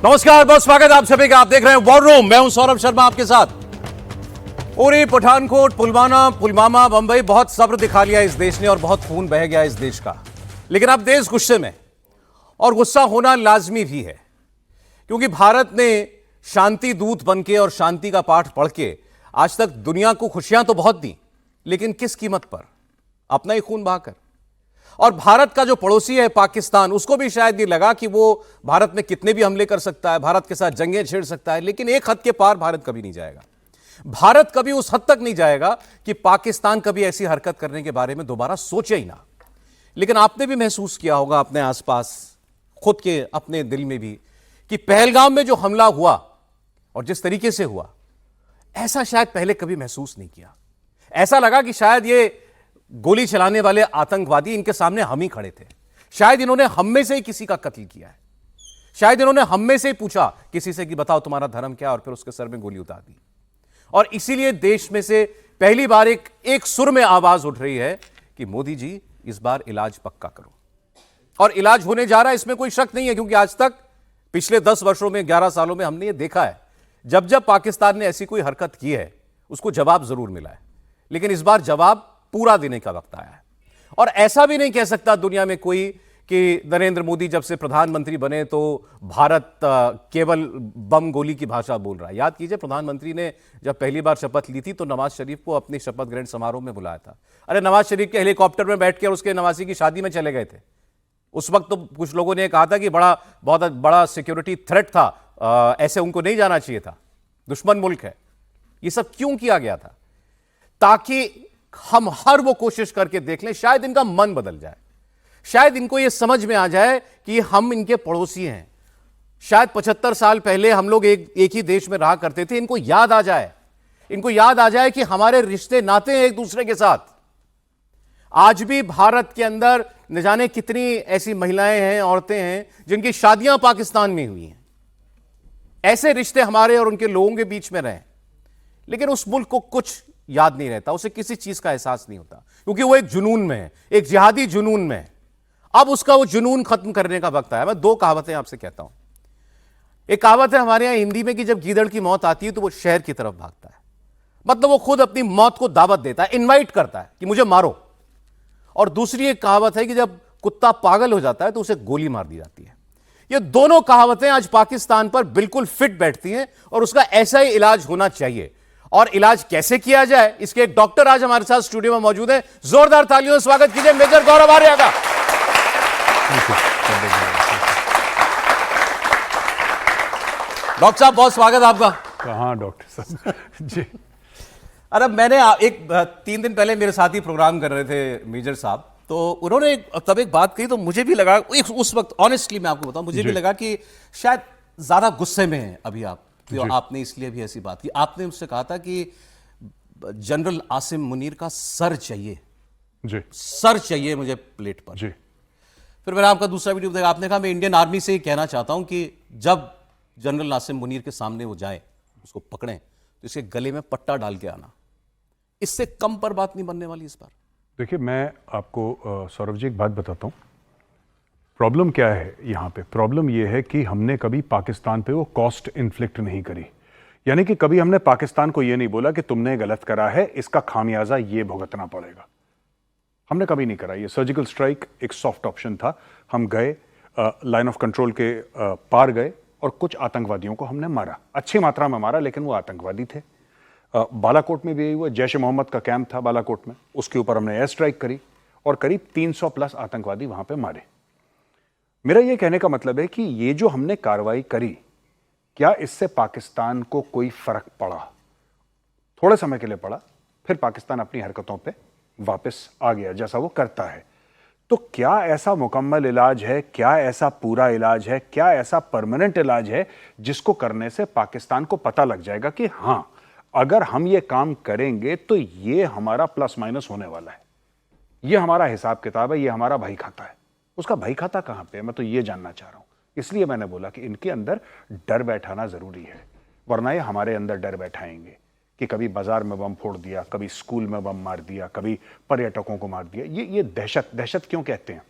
नमस्कार, बहुत स्वागत है आप सभी का। आप देख रहे हैं वॉर रूम। मैं हूं सौरभ शर्मा आपके साथ। उरी, पठानकोट, पुलवामा, बंबई, बहुत सब्र दिखा लिया इस देश ने और बहुत खून बह गया इस देश का। लेकिन अब देश गुस्से में, और गुस्सा होना लाजमी भी है, क्योंकि भारत ने शांति दूत बनके और शांति का पाठ पढ़ के आज तक दुनिया को खुशियां तो बहुत दी, लेकिन किस कीमत पर? अपना ही खून बहाकर। और भारत का जो पड़ोसी है पाकिस्तान, उसको भी शायद ये लगा कि वो भारत में कितने भी हमले कर सकता है, भारत के साथ जंगें छेड़ सकता है, लेकिन एक हद के पार भारत कभी नहीं जाएगा। भारत कभी उस हद तक नहीं जाएगा कि पाकिस्तान कभी ऐसी हरकत करने के बारे में दोबारा सोचे ही ना। लेकिन आपने भी महसूस किया होगा अपने आसपास, खुद के अपने दिल में भी, कि पहलगाम में जो हमला हुआ और जिस तरीके से हुआ, ऐसा शायद पहले कभी महसूस नहीं किया। ऐसा लगा कि शायद ये गोली चलाने वाले आतंकवादी, इनके सामने हम ही खड़े थे। शायद इन्होंने हम में से ही किसी का कत्ल किया है। शायद इन्होंने हम में से ही पूछा किसी से कि बताओ तुम्हारा धर्म क्या, और फिर उसके सर में गोली उतार दी। और इसीलिए देश में से पहली बार एक सुर में आवाज उठ रही है कि मोदी जी, इस बार इलाज पक्का करो। और इलाज होने जा रहा है, इसमें कोई शक नहीं है, क्योंकि आज तक पिछले 10 वर्षों में, 11 सालों में हमने ये देखा है, जब जब पाकिस्तान ने ऐसी कोई हरकत की है उसको जवाब जरूर मिला है। लेकिन इस बार जवाब पूरा देने का वक्त आया है। और ऐसा भी नहीं कह सकता दुनिया में कोई कि नरेंद्र मोदी जब से प्रधानमंत्री बने तो भारत केवल बम गोली की भाषा बोल रहा है। याद कीजिए, प्रधानमंत्री ने जब पहली बार शपथ ली थी तो नवाज शरीफ को अपनी शपथ ग्रहण समारोह में बुलाया था। अरे नवाज शरीफ के हेलीकॉप्टर में बैठकर उसके नवासी की शादी में चले गए थे। उस वक्त तो कुछ लोगों ने कहा था कि बहुत बड़ा सिक्योरिटी थ्रेट था, ऐसे उनको नहीं जाना चाहिए था, दुश्मन मुल्क है। ये सब क्यों किया गया था? ताकि हम हर वो कोशिश करके देख लें, शायद इनका मन बदल जाए, शायद इनको यह समझ में आ जाए कि हम इनके पड़ोसी हैं। शायद 75 साल पहले हम लोग एक ही देश में रहा करते थे। इनको याद आ जाए, इनको याद आ जाए कि हमारे रिश्ते नाते हैं एक दूसरे के साथ। आज भी भारत के अंदर न जाने कितनी ऐसी महिलाएं हैं, औरतें हैं जिनकी शादियां पाकिस्तान में हुई हैं। ऐसे रिश्ते हमारे और उनके लोगों के बीच में रहे, लेकिन उस मुल्क को कुछ याद नहीं रहता, उसे किसी चीज का एहसास नहीं होता, क्योंकि वो एक जुनून में है, एक जिहादी जुनून में है। अब उसका वो जुनून खत्म करने का वक्त आया। मैं 2 कहावतें आपसे कहता हूं। एक कहावत है हमारे यहां हिंदी में कि जब गीदड़ की मौत आती है तो वो शहर की तरफ भागता है। मतलब वो खुद अपनी मौत को दावत देता है, इनवाइट करता है कि मुझे मारो। और दूसरी एक कहावत है कि जब कुत्ता पागल हो जाता है तो उसे गोली मार दी जाती है। ये दोनों कहावतें आज पाकिस्तान पर बिल्कुल फिट बैठती हैं और उसका ऐसा ही इलाज होना चाहिए। और इलाज कैसे किया जाए, इसके एक डॉक्टर आज हमारे साथ स्टूडियो में मौजूद हैं। जोरदार तालियों से स्वागत कीजिए मेजर गौरव आर्या का। डॉक्टर साहब, बहुत स्वागत आपका। हाँ डॉक्टर साहब जी। अरे मैंने 3 दिन पहले मेरे साथ ही प्रोग्राम कर रहे थे मेजर साहब, तो उन्होंने तब एक बात कही तो मुझे भी लगा, उस वक्त ऑनेस्टली मैं आपको बताऊं, मुझे भी लगा कि शायद ज्यादा गुस्से में हैं अभी आप, तो आपने इसलिए भी ऐसी बात की। आपने मुझसे कहा था कि जनरल आसिम मुनीर का सर चाहिए जी, सर चाहिए मुझे प्लेट पर जी। फिर मैंने आपका दूसरा वीडियो देखा, आपने कहा मैं इंडियन आर्मी से ही कहना चाहता हूं कि जब जनरल आसिम मुनीर के सामने वो जाए, उसको पकड़ें तो इसके गले में पट्टा डाल के आना। इससे कम पर बात नहीं बनने वाली इस बार। देखिए, मैं आपको सौरभ जी एक बात बताता हूँ। प्रॉब्लम क्या है यहाँ पे? प्रॉब्लम ये है कि हमने कभी पाकिस्तान पे वो कॉस्ट इन्फ्लिक्ट नहीं करी। यानी कि कभी हमने पाकिस्तान को ये नहीं बोला कि तुमने गलत करा है, इसका खामियाजा ये भुगतना पड़ेगा। हमने कभी नहीं करा। ये सर्जिकल स्ट्राइक एक सॉफ्ट ऑप्शन था। हम गए, लाइन ऑफ कंट्रोल के पार गए और कुछ आतंकवादियों को हमने मारा, अच्छी मात्रा में मारा, लेकिन वो आतंकवादी थे। बालाकोट में भी यही हुआ। जैश ए मोहम्मद का कैंप था बालाकोट में, उसके ऊपर हमने एयर स्ट्राइक करी और करीब 300 प्लस आतंकवादी वहां पे मारे। मेरा यह कहने का मतलब है कि ये जो हमने कार्रवाई करी, क्या इससे पाकिस्तान को कोई फर्क पड़ा? थोड़े समय के लिए पड़ा, फिर पाकिस्तान अपनी हरकतों पे वापस आ गया जैसा वो करता है। तो क्या ऐसा मुकम्मल इलाज है, क्या ऐसा पूरा इलाज है, क्या ऐसा परमानेंट इलाज है जिसको करने से पाकिस्तान को पता लग जाएगा कि हां, अगर हम ये काम करेंगे तो ये हमारा प्लस माइनस होने वाला है, ये हमारा हिसाब किताब है, ये हमारा भाई खाता है? उसका भाई खाता कहां पे है, मैं तो ये जानना चाह रहा हूं। इसलिए मैंने बोला कि इनके अंदर डर बैठाना जरूरी है, वरना ये हमारे अंदर डर बैठाएंगे कि कभी बाजार में बम फोड़ दिया, कभी स्कूल में बम मार दिया, कभी पर्यटकों को मार दिया। ये दहशत क्यों कहते हैं?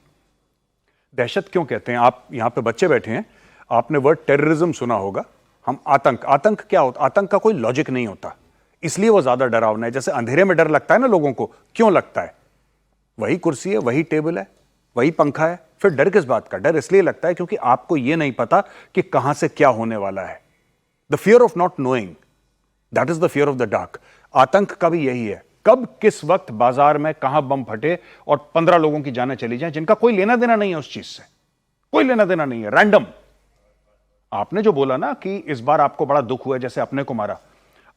दहशत क्यों कहते हैं? आप यहां पे बच्चे बैठे हैं, आपने वर्ड टेररिज्म सुना होगा। हम आतंक क्या होता, आतंक का कोई लॉजिक नहीं होता, इसलिए वो ज्यादा डरावना है। जैसे अंधेरे में डर लगता है ना लोगों को, क्यों लगता है? वही कुर्सी है, वही टेबल है, वही पंखा है, फिर डर किस बात का? डर इसलिए लगता है क्योंकि आपको यह नहीं पता कि कहां से क्या होने वाला है। The fear of not knowing, that is the fear of the dark. आतंक का भी यही है, कब किस वक्त बाजार में कहां बम फटे और 15 लोगों की जानें चली जाएं, जिनका कोई लेना देना नहीं है उस चीज से, कोई लेना देना नहीं है, रैंडम। आपने जो बोला ना कि इस बार आपको बड़ा दुख हुआ जैसे अपने को मारा,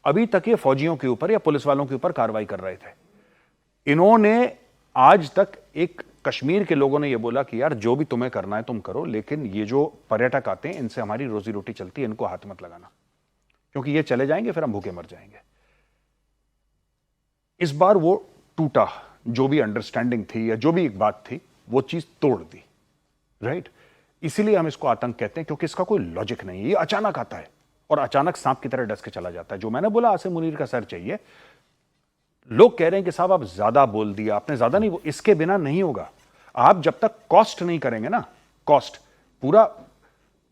अभी तक ये फौजियों के ऊपर या पुलिस वालों के ऊपर कार्रवाई कर रहे थे। इन्होंने आज तक, एक कश्मीर के लोगों ने ये बोला कि यार जो भी तुम्हें करना है तुम करो, लेकिन ये जो पर्यटक आते हैं इनसे हमारी रोजी रोटी चलती है, इनको हाथ मत लगाना, क्योंकि ये चले जाएंगे फिर हम भूखे मर जाएंगे। इस बार वो टूटा, जो भी अंडरस्टैंडिंग थी या जो भी एक बात थी वो चीज तोड़ दी, राइट? इसीलिए हम इसको आतंक कहते हैं, क्योंकि इसका कोई लॉजिक नहीं है, ये अचानक आता है और अचानक सांप की तरह डस के चला जाता है। जो मैंने बोला आसिम मुनीर का सर चाहिए, लोग कह रहे हैं कि साहब आप ज्यादा बोल दिया, आपने ज्यादा नहीं, इसके बिना नहीं होगा। आप जब तक कॉस्ट नहीं करेंगे ना, कॉस्ट पूरा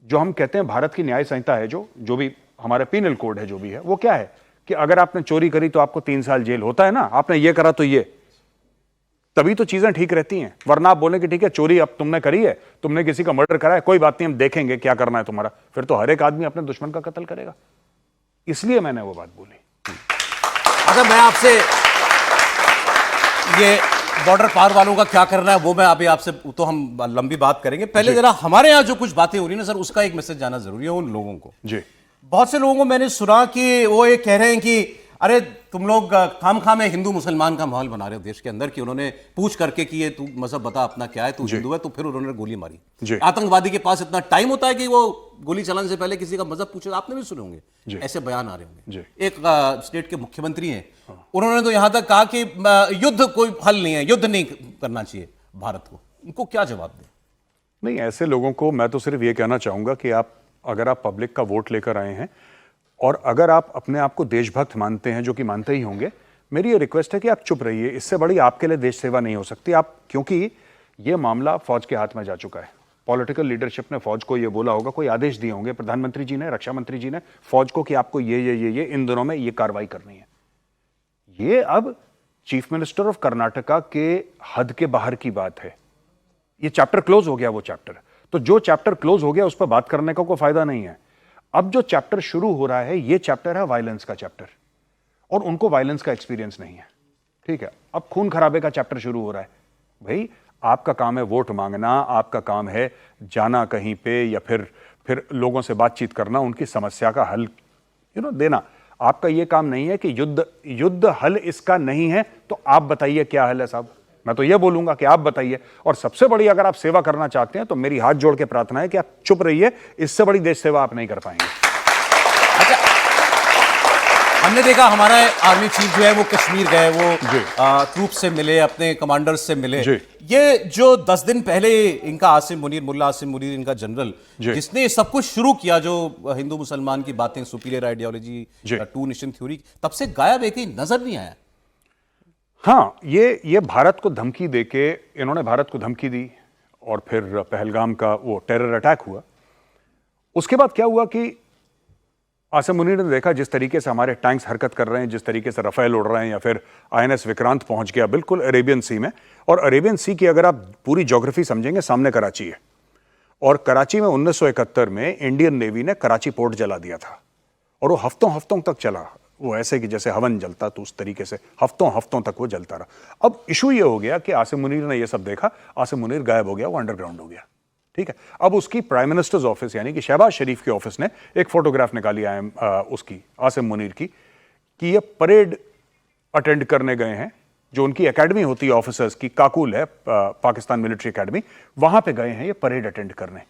जो हम कहते हैं भारत की न्याय संहिता है, जो भी हमारे पीनल कोड है, जो भी है, वो क्या है कि अगर आपने चोरी करी तो आपको 3 साल जेल होता है ना, आपने ये करा तो ये, तभी तो चीजें ठीक रहती हैं। वरना आप बोले कि ठीक है चोरी अब तुमने करी है, तुमने किसी का मर्डर करा है, कोई बात नहीं हम देखेंगे क्या करना है तुम्हारा, फिर तो हर एक आदमी अपने दुश्मन का कत्ल करेगा। इसलिए मैंने वो बात बोली। अगर मैं आपसे ये बॉर्डर पार वालों का क्या करना है वो मैं अभी आपसे, तो हम लंबी बात करेंगे, पहले जरा हमारे यहाँ जो कुछ बातें हो रही है ना सर, उसका एक मैसेज जाना जरूरी है उन लोगों को। जी, बहुत से लोगों को मैंने सुना कि वो ये कह रहे हैं कि अरे तुम लोग खामखा में हिंदू मुसलमान का माहौल बना रहे हो देश के अंदर, कि उन्होंने पूछ करके कि ये तू मजहब बता अपना क्या है, तू हिंदू है, तो फिर उन्होंने गोली मारी। आतंकवादी के पास इतना टाइम होता है कि वो गोली चलाने से पहले किसी का मजहब पूछे? आपने भी सुने होंगे ऐसे बयान आ रहे होंगे। एक स्टेट के मुख्यमंत्री हैं, उन्होंने तो यहां तक कहा कि युद्ध कोई हल नहीं है, युद्ध नहीं करना चाहिए भारत को। उनको क्या जवाब दें? नहीं, ऐसे लोगों को मैं तो सिर्फ ये कहना चाहूंगा कि अगर आप पब्लिक का वोट लेकर आए हैं और अगर आप अपने आप को देशभक्त मानते हैं, जो कि मानते ही होंगे, मेरी ये रिक्वेस्ट है कि आप चुप रहिए। इससे बड़ी आपके लिए देश सेवा नहीं हो सकती आप, क्योंकि ये मामला फौज के हाथ में जा चुका है। पॉलिटिकल लीडरशिप ने फौज को ये बोला होगा, कोई आदेश दिए होंगे प्रधानमंत्री जी ने, रक्षा मंत्री जी ने फौज को कि आपको ये इन दिनों में ये कार्रवाई करनी है। ये अब चीफ मिनिस्टर ऑफ कर्नाटका के हद के बाहर की बात है। ये चैप्टर क्लोज हो गया, वो चैप्टर। तो जो चैप्टर क्लोज हो गया उस पर बात करने का कोई फायदा नहीं है। अब जो चैप्टर शुरू हो रहा है, ये चैप्टर है वायलेंस का चैप्टर, और उनको वायलेंस का एक्सपीरियंस नहीं है, ठीक है? अब खून खराबे का चैप्टर शुरू हो रहा है। भाई आपका काम है वोट मांगना, आपका काम है जाना कहीं पे या फिर लोगों से बातचीत करना, उनकी समस्या का हल देना। आपका यह काम नहीं है कि युद्ध हल इसका नहीं है, तो आप बताइए क्या हल है साहब। मैं तो यह बोलूंगा कि आप बताइए, और सबसे बड़ी अगर आप सेवा करना चाहते हैं तो मेरी हाथ जोड़ के प्रार्थना है कि आप चुप रहिए, इससे बड़ी देश सेवा आप नहीं कर पाएंगे। अच्छा, हमने देखा हमारा आर्मी चीफ जो है वो कश्मीर गए, वो ट्रूप से मिले, अपने कमांडर्स से मिले। ये जो 10 दिन पहले इनका मुल्ला आसिम मुनीर इनका जनरल, जिसने सब कुछ शुरू किया, जो हिंदू मुसलमान की बातें, superior ideology, two nation theory, तब से गायब है, कहीं नजर नहीं आया। हाँ, ये भारत को धमकी देके, इन्होंने भारत को धमकी दी और फिर पहलगाम का वो टेरर अटैक हुआ। उसके बाद क्या हुआ कि आसिम मुनीर ने देखा जिस तरीके से हमारे टैंक्स हरकत कर रहे हैं, जिस तरीके से रफेल उड़ रहे हैं, या फिर INS विक्रांत पहुंच गया बिल्कुल अरेबियन सी में। और अरेबियन सी की अगर आप पूरी ज्योग्राफी समझेंगे, सामने कराची है, और कराची में 1971 में इंडियन नेवी ने कराची पोर्ट जला दिया था, और वो हफ्तों हफ्तों तक चला। वो ऐसे कि जैसे हवन जलता, तो उस तरीके से हफ्तों हफ्तों तक वो जलता रहा। अब इशू ये हो गया कि आसिम मुनीर ने ये सब देखा, आसिम मुनीर गायब हो गया, वो अंडरग्राउंड हो गया, ठीक है? अब उसकी प्राइम मिनिस्टर्स ऑफिस यानी कि शहबाज शरीफ के ऑफिस ने एक फोटोग्राफ निकाली उसकी, आसिम मुनीर की, कि ये परेड अटेंड करने गए हैं, जो उनकी एकेडमी होती है ऑफिसर्स की, काकुल है पाकिस्तान मिलिट्री एकेडमी, वहां पे गए हैं ये परेड अटेंड करने।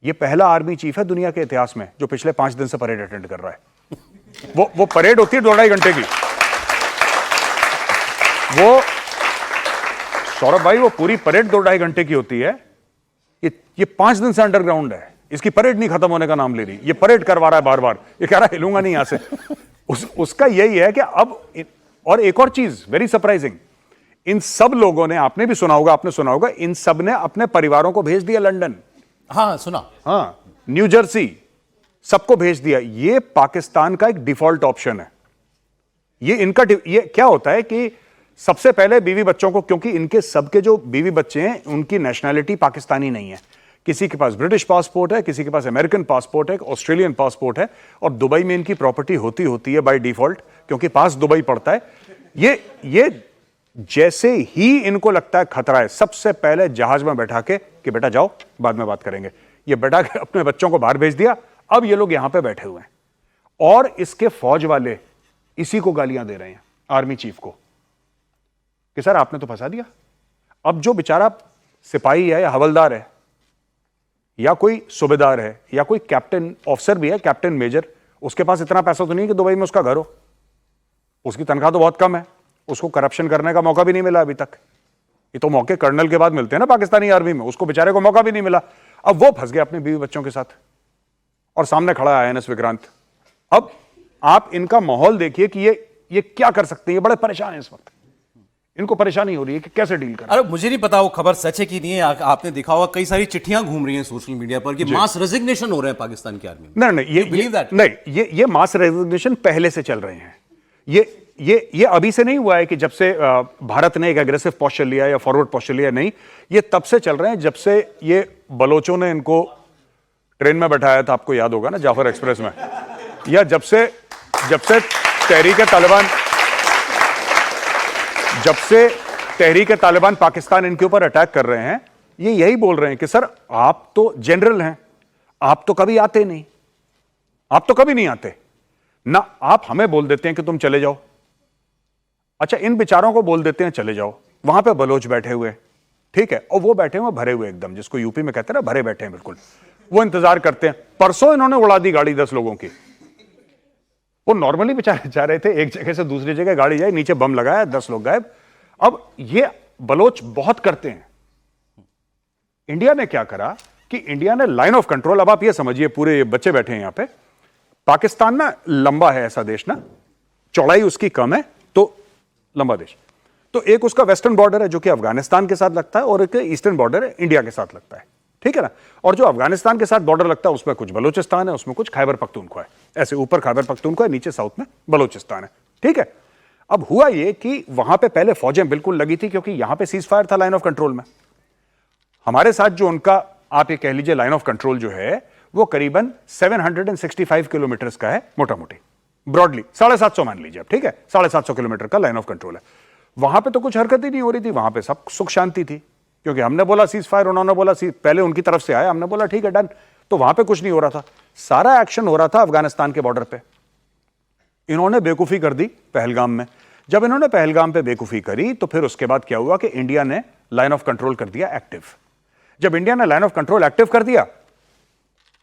ये पहला आर्मी चीफ है दुनिया के इतिहास में जो पिछले 5 दिन से परेड अटेंड कर रहा है। वो परेड होती है 2-2.5 घंटे की। वो सौरभ भाई, वो पूरी परेड 2-2.5 घंटे की होती है। ये 5 दिन से अंडरग्राउंड है, इसकी परेड नहीं खत्म होने का नाम ले रही। ये परेड करवा रहा है बार बार, ये कह रहा है हिलूंगा नहीं यहां से। उसका यही है कि अब, और एक और चीज वेरी सरप्राइजिंग, इन सब लोगों ने, आपने सुना होगा, इन सब ने अपने परिवारों को भेज दिया लंदन। हाँ सुना। हाँ, न्यू जर्सी, सबको भेज दिया। ये पाकिस्तान का एक डिफॉल्ट ऑप्शन है। ये क्या होता है कि सबसे पहले बीवी बच्चों को, क्योंकि इनके सबके जो बीवी बच्चे हैं उनकी नेशनैलिटी पाकिस्तानी नहीं है। किसी के पास ब्रिटिश पासपोर्ट है, किसी के पास अमेरिकन पासपोर्ट है, ऑस्ट्रेलियन पासपोर्ट है, और दुबई में इनकी प्रॉपर्टी होती है बाय डिफॉल्ट, क्योंकि पास दुबई पड़ता है। ये जैसे ही इनको लगता है खतरा है, सबसे पहले जहाज में बैठा के कि बेटा जाओ, बाद में बात करेंगे, ये बैठा के अपने बच्चों को बाहर भेज दिया। अब ये लोग यहां पे बैठे हुए हैं और इसके फौज वाले इसी को गालियां दे रहे हैं, आर्मी चीफ को, कि सर आपने तो फंसा दिया। अब जो बेचारा सिपाही है या हवलदार है या कोई सूबेदार है या कोई कैप्टन ऑफिसर भी है, कैप्टन मेजर, उसके पास इतना पैसा तो नहीं कि दुबई में उसका घर हो, उसकी तनख्वाह तो बहुत कम है, उसको करप्शन करने का मौका भी नहीं मिला अभी तक। ये तो मौके कर्नल के बाद मिलते हैं ना पाकिस्तानी आर्मी में, उसको बेचारे को मौका भी नहीं मिला। अब वो फंस गया अपने बीवी बच्चों के साथ और सामने खड़ा है INS विक्रांत। अब आप इनका माहौल देखिए कि ये क्या कर सकते हैं। ये बड़े परेशान हैं इस वक्त, इनको परेशानी हो रही है कि कैसे डील करें। अरे मुझे नहीं पता वो खबर सच है कि नहीं है। आपने देखा होगा कई सारी चिट्ठियां घूम रही हैं सोशल मीडिया पर कि मास रेजिग्नेशन हो रहे हैं पाकिस्तान की आर्मी में। नहीं, ये मास रेजिग्नेशन पहले से चल रहे हैं। ये अभी से नहीं हुआ है कि जब से भारत ने एक एग्रेसिव पोस्चर लिया या फॉरवर्ड पोस्चर लिया, नहीं, ये तब से चल रहे हैं जब से ये बलोचों ने इनको ट्रेन में बैठाया था, आपको याद होगा ना, जाफर एक्सप्रेस में, या जब से तहरीक तालिबान पाकिस्तान इनके ऊपर अटैक कर रहे हैं, ये यही बोल रहे हैं कि सर आप तो जनरल हैं, आप तो कभी आते नहीं, आप तो कभी नहीं आते ना, आप हमें बोल देते हैं कि तुम चले जाओ। अच्छा, इन बेचारों को बोल देते हैं चले जाओ, वहां पे बलोच बैठे हुए, ठीक है, और वो बैठे हुए भरे हुए एकदम, जिसको यूपी में कहते हैं ना भरे बैठे हैं बिल्कुल, वो इंतजार करते हैं। परसों इन्होंने उड़ा दी गाड़ी 10 लोगों की। वो नॉर्मली बेचारे जा रहे थे, एक जगह से दूसरी जगह गाड़ी जाए, नीचे बम लगाया, 10 लोग गायब। अब ये बलोच बहुत करते हैं। इंडिया ने क्या करा कि इंडिया ने लाइन ऑफ कंट्रोल, अब आप ये समझिए, पूरे ये बच्चे बैठे हैं यहां पे, पाकिस्तान ना लंबा है ऐसा देश ना, चौड़ाई उसकी कम है, तो लंबा देश, तो एक उसका वेस्टर्न बॉर्डर है जो कि अफगानिस्तान के साथ लगता है, और एक ईस्टर्न बॉर्डर है इंडिया के साथ लगता है, ठीक है ना। और जो अफगानिस्तान के साथ बॉर्डर लगता है उसमें कुछ बलूचिस्तान है, उसमें कुछ खैबर पख्तूनख्वा है, ऐसे ऊपर खैबर पख्तूनख्वा है, नीचे साउथ में बलूचिस्तान है, ठीक है। अब हुआ ये कि वहां पे पहले फौजें बिल्कुल लगी थी, क्योंकि यहां पे सीज फायर था लाइन ऑफ कंट्रोल में। हमारे साथ जो उनका, आप ये कह लीजिए, लाइन ऑफ कंट्रोल जो है वो करीबन 765 किलोमीटर का है, मोटा मोटी, ब्रॉडली 750 मान लीजिए आप, ठीक है, 750 किलोमीटर का लाइन ऑफ कंट्रोल है। वहां पे तो कुछ हरकत ही नहीं हो रही थी, वहां पे सब सुख शांति थी, क्योंकि हमने बोला सीज फायर, उन्होंने बोला पहले उनकी तरफ से आया, हमने बोला ठीक है डन, तो वहां पे कुछ नहीं हो रहा था। सारा एक्शन हो रहा था अफगानिस्तान के बॉर्डर पे। इन्होंने बेवकूफी कर दी पहलगाम में। जब इन्होंने पहलगाम पे बेवकूफी करी तो फिर उसके बाद क्या हुआ कि इंडिया ने लाइन ऑफ कंट्रोल कर दिया एक्टिव। जब इंडिया ने लाइन ऑफ कंट्रोल एक्टिव कर दिया